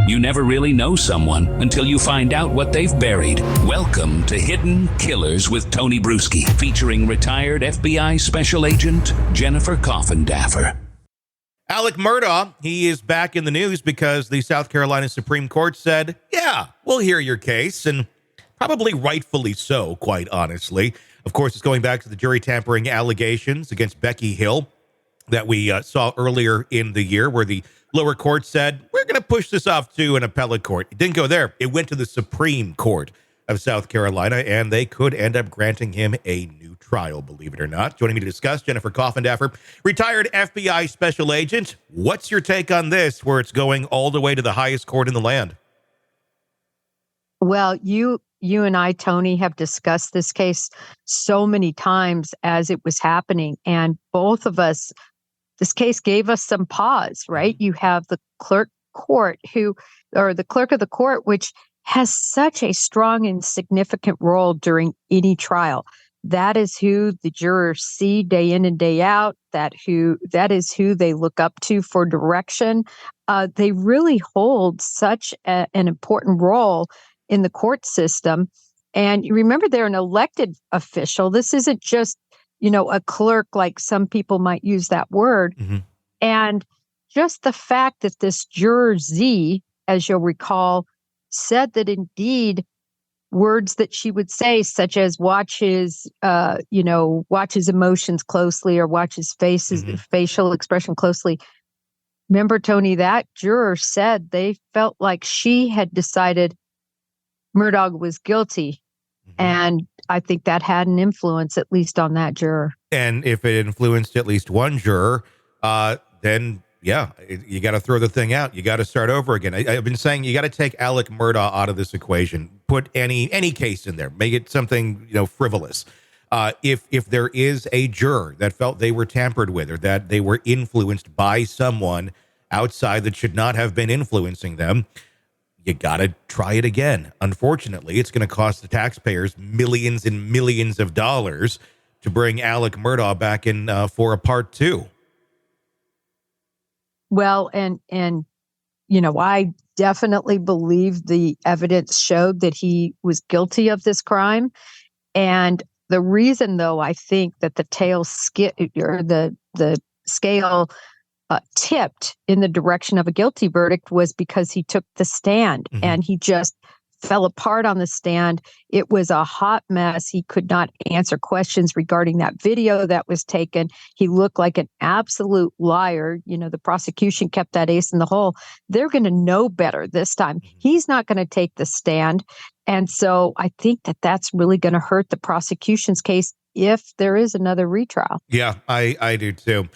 You never really know someone until you find out what they've buried. Welcome to Hidden Killers with Tony Brueski, featuring retired FBI Special Agent Jennifer Coffindaffer. Alex Murdaugh, he is back in the news because the South Carolina Supreme Court said, yeah, we'll hear your case, and probably rightfully so, quite honestly. Of course, it's going back to the jury tampering allegations against Becky Hill that we saw earlier in the year, where the lower court said, we're going to push this off to an appellate court. It didn't go there. It went to the Supreme Court of South Carolina, and they could end up granting him a new trial, believe it or not. Joining me to discuss, Jennifer Coffindaffer, retired FBI special agent. What's your take on this, where it's going all the way to the highest court in the land? Well, you and I, Tony, have discussed this case so many times as it was happening, and both of us, this case gave us some pause, right? You have the clerk of the court, which has such a strong and significant role during any trial. That is who the jurors see day in and day out. That is who they look up to for direction. They really hold such an important role in the court system. And you remember, they're an elected official. This isn't just, a clerk, like some people might use that word. Mm-hmm. And just the fact that this juror Z, as you'll recall, said that indeed words that she would say, such as watch his emotions closely, or watch his facial expression closely. Remember, Tony, that juror said they felt like she had decided Murdaugh was guilty. Mm-hmm. And I think that had an influence, at least on that juror. And if it influenced at least one juror, then yeah, you got to throw the thing out. You got to start over again. I've been saying you got to take Alex Murdaugh out of this equation. Put any case in there. Make it something frivolous. If there is a juror that felt they were tampered with, or that they were influenced by someone outside that should not have been influencing them, you got to try it again. Unfortunately, it's going to cost the taxpayers millions and millions of dollars to bring Alex Murdaugh back in for a part two. Well, and I definitely believe the evidence showed that he was guilty of this crime. And the reason, though, I think that the scale tipped in the direction of a guilty verdict was because he took the stand. Mm-hmm. And he just fell apart on the stand. It was a hot mess. He could not answer questions regarding that video that was taken. He looked like an absolute liar. The prosecution kept that ace in the hole. They're going to know better this time. He's not going to take the stand. And so I think that that's really going to hurt the prosecution's case if there is another retrial. Yeah, I do too.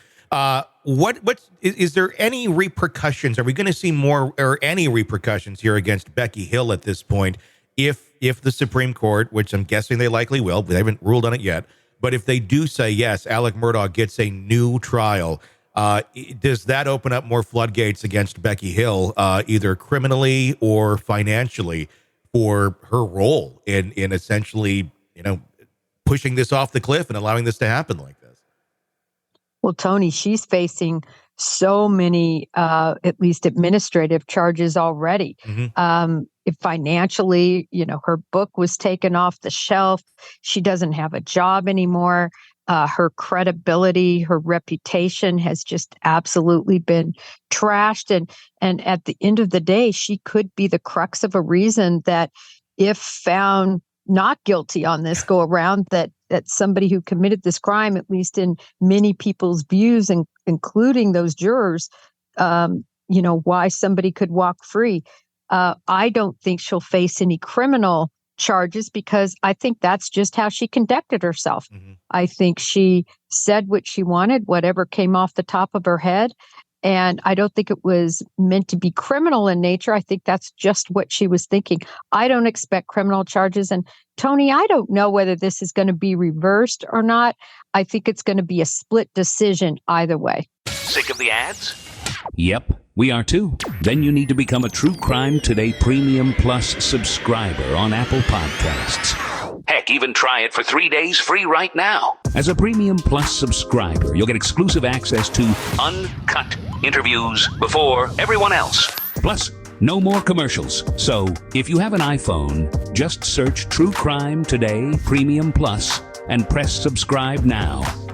Is there any repercussions? Are we going to see more or any repercussions here against Becky Hill at this point? If the Supreme Court, which I'm guessing they likely will, but they haven't ruled on it yet, but if they do say, yes, Alex Murdaugh gets a new trial, does that open up more floodgates against Becky Hill, either criminally or financially, for her role in essentially, pushing this off the cliff and allowing this to happen like this? Well, Tony, she's facing so many, at least administrative charges already. Mm-hmm. If financially, her book was taken off the shelf. She doesn't have a job anymore. Her credibility, her reputation has just absolutely been trashed. And at the end of the day, she could be the crux of a reason that, if found not guilty on this go around, that somebody who committed this crime, at least in many people's views, and including those jurors, why somebody could walk free. I don't think she'll face any criminal charges, because I think that's just how she conducted herself. Mm-hmm. I think she said what she wanted, whatever came off the top of her head. And I don't think it was meant to be criminal in nature. I think that's just what she was thinking. I don't expect criminal charges. And Tony, I don't know whether this is going to be reversed or not. I think it's going to be a split decision either way. Sick of the ads? Yep, we are too. Then you need to become a True Crime Today Premium Plus subscriber on Apple Podcasts. Heck, even try it for 3 days free right now. As a Premium Plus subscriber, you'll get exclusive access to uncut interviews before everyone else. Plus, No more commercials. So, if you have an iPhone, just search True Crime Today Premium Plus and press subscribe now.